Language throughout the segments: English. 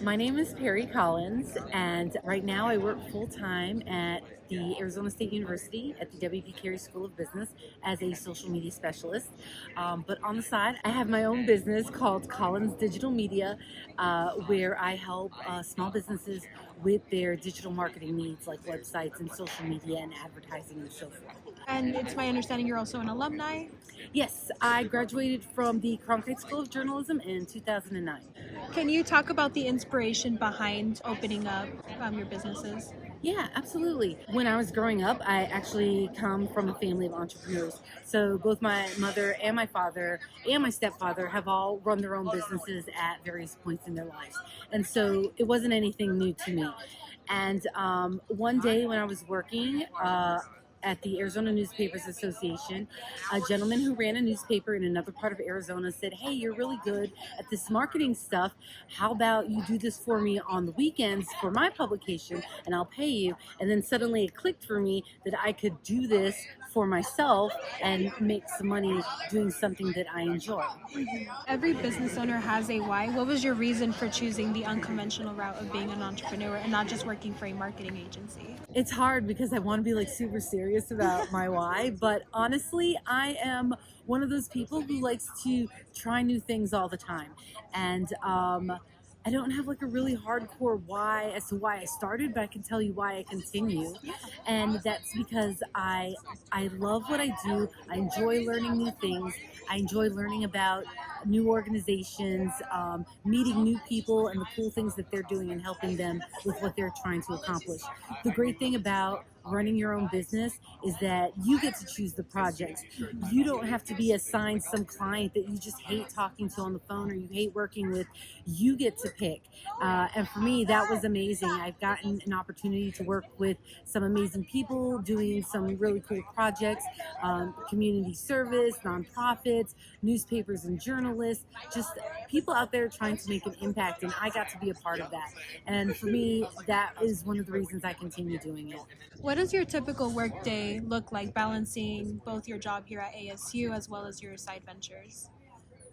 My name is Perry Collins, and right now I work full time at the Arizona State University at the W.P. Carey School of Business as a social media specialist. But on the side, I have my own business called Collins Digital Media, where I help small businesses with their digital marketing needs like websites and social media and advertising and so forth. And it's my understanding you're also an alumni. Yes, I graduated from the Cronkite School of Journalism in 2009. Can you talk about the inspiration behind opening up your businesses? Yeah, absolutely. When I was growing up, I actually come from a family of entrepreneurs. So both my mother and my father and my stepfather have all run their own businesses at various points in their lives. And so it wasn't anything new to me. And one day when I was working, at the Arizona Newspapers Association, a gentleman who ran a newspaper in another part of Arizona said, "Hey, you're really good at this marketing stuff. How about you do this for me on the weekends for my publication and I'll pay you?" And then suddenly it clicked for me that I could do this for myself and make some money doing something that I enjoy. Every business owner has a why. What was your reason for choosing the unconventional route of being an entrepreneur and not just working for a marketing agency? It's hard because I want to be like super serious about my why, but honestly, I am one of those people who likes to try new things all the time. And I don't have like a really hardcore why as to why I started, but I can tell you why I continue. And that's because I love what I do. I enjoy learning new things. I enjoy learning about new organizations, meeting new people and the cool things that they're doing and helping them with what they're trying to accomplish. The great thing about running your own business is that you get to choose the projects. You don't have to be assigned some client that you just hate talking to on the phone or you hate working with. You get to pick. And for me, that was amazing. I've gotten an opportunity to work with some amazing people doing some really cool projects, community service, nonprofits, newspapers and journalists, just people out there trying to make an impact. And I got to be a part of that. And for me, that is one of the reasons I continue doing it. What does your typical workday look like, balancing both your job here at ASU as well as your side ventures?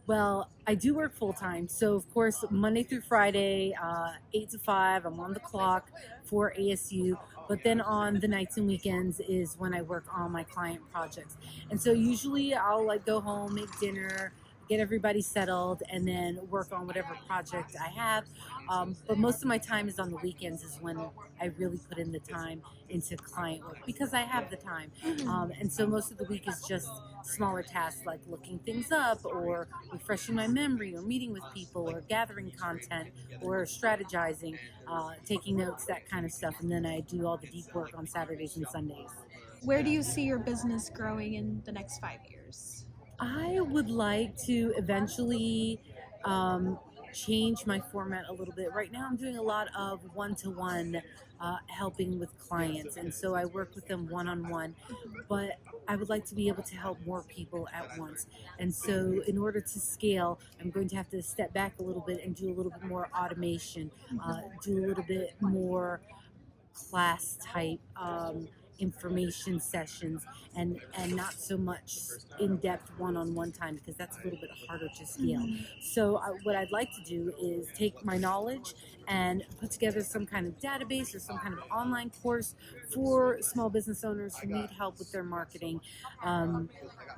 Well, I do work full time. So, of course, Monday through Friday, 8 to 5, I'm on the clock for ASU. But then on the nights and weekends is when I work on my client projects. And so, usually, I'll like go home, make dinner, get everybody settled, and then work on whatever project I have. But most of my time is on the weekends, is when I really put in the time into client work because I have the time. And so most of the week is just smaller tasks like looking things up or refreshing my memory or meeting with people or gathering content or strategizing, taking notes, that kind of stuff. And then I do all the deep work on Saturdays and Sundays. Where do you see your business growing in the next 5 years? I would like to eventually change my format a little bit. Right now, I'm doing a lot of one-to-one helping with clients, and so I work with them one-on-one. But I would like to be able to help more people at once. And so, in order to scale, I'm going to have to step back a little bit and do a little bit more automation, do a little bit more class type information sessions and not so much in-depth one-on-one time because that's a little bit harder to scale. So what I'd like to do is take my knowledge and put together some kind of database or some kind of online course for small business owners who need help with their marketing.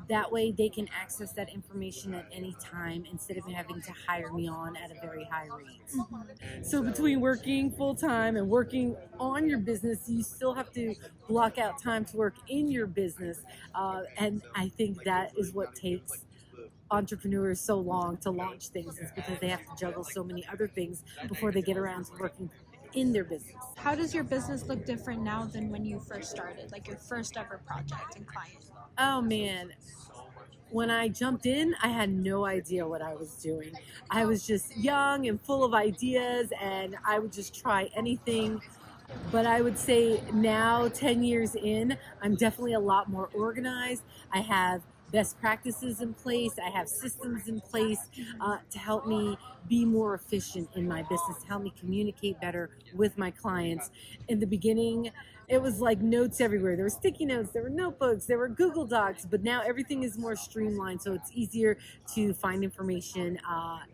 That way they can access that information at any time instead of having to hire me on at a very high rate. So between working full time and working on your business, you still have to block out time to work in your business. And I think that is what takes entrepreneurs so long to launch things, is because they have to juggle so many other things before they get around to working in their business. How does your business look different now than when you first started, like your first ever project and client? Oh man, when I jumped in, I had no idea what I was doing. I was just young and full of ideas, and I would just try anything. But I would say now, 10 years in, I'm definitely a lot more organized. I have best practices in place. I have systems in place to help me be more efficient in my business, to help me communicate better with my clients. In the beginning, it was like notes everywhere. There were sticky notes, there were notebooks, there were Google Docs, but now everything is more streamlined, so it's easier to find information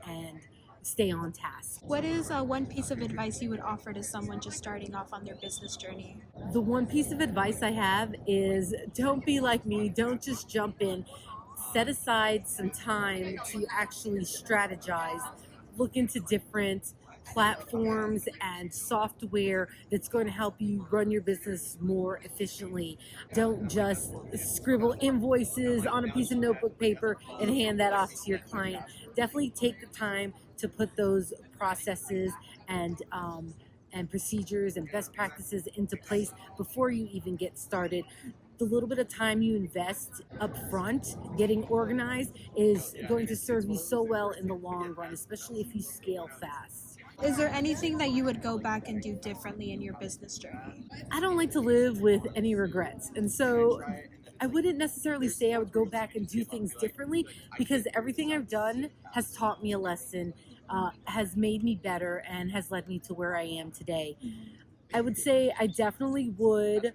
and stay on task. What is one piece of advice you would offer to someone just starting off on their business journey? The one piece of advice I have is don't be like me, don't just jump in. Set aside some time to actually strategize, look into different platforms and software that's going to help you run your business more efficiently. Don't just scribble invoices on a piece of notebook paper and hand that off to your client. Definitely take the time to put those processes and procedures and best practices into place before you even get started. The little bit of time you invest up front getting organized is going to serve you so well in the long run, especially if you scale fast. Is there anything that you would go back and do differently in your business journey? I don't like to live with any regrets. And so I wouldn't necessarily say I would go back and do things differently because everything I've done has taught me a lesson, has made me better, and has led me to where I am today. I would say I definitely would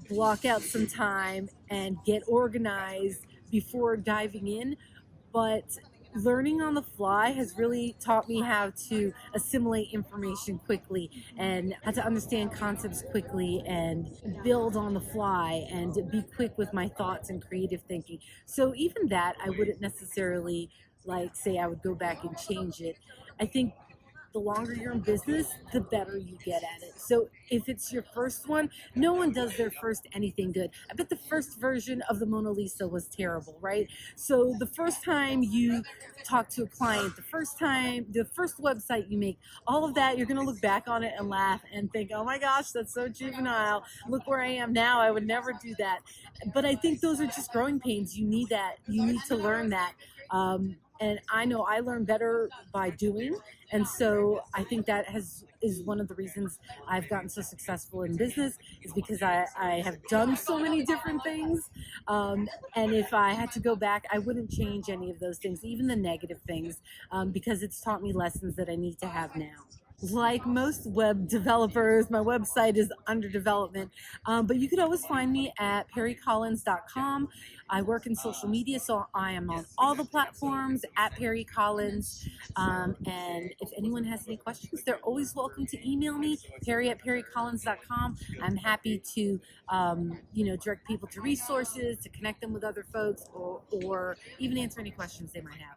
block out some time and get organized before diving in, but learning on the fly has really taught me how to assimilate information quickly and how to understand concepts quickly and build on the fly and be quick with my thoughts and creative thinking. So even that I wouldn't necessarily like say I would go back and change it. I think the longer you're in business, the better you get at it. So if it's your first one, no one does their first anything good. I bet the first version of the Mona Lisa was terrible, right? So the first time you talk to a client, the first website you make, all of that, you're going to look back on it and laugh and think, oh my gosh, that's so juvenile. Look where I am now. I would never do that. But I think those are just growing pains. You need that. You need to learn that. And I know I learn better by doing, and so I think that is one of the reasons I've gotten so successful in business is because I have done so many different things. And if I had to go back, I wouldn't change any of those things, even the negative things, because it's taught me lessons that I need to have now. Like most web developers, my website is under development, but you could always find me at perrycollins.com. I work in social media, so I am on all the platforms at Perri Collins. And if anyone has any questions, they're always welcome to email me, perry@perrycollins.com. I'm happy to, direct people to resources, to connect them with other folks, or even answer any questions they might have.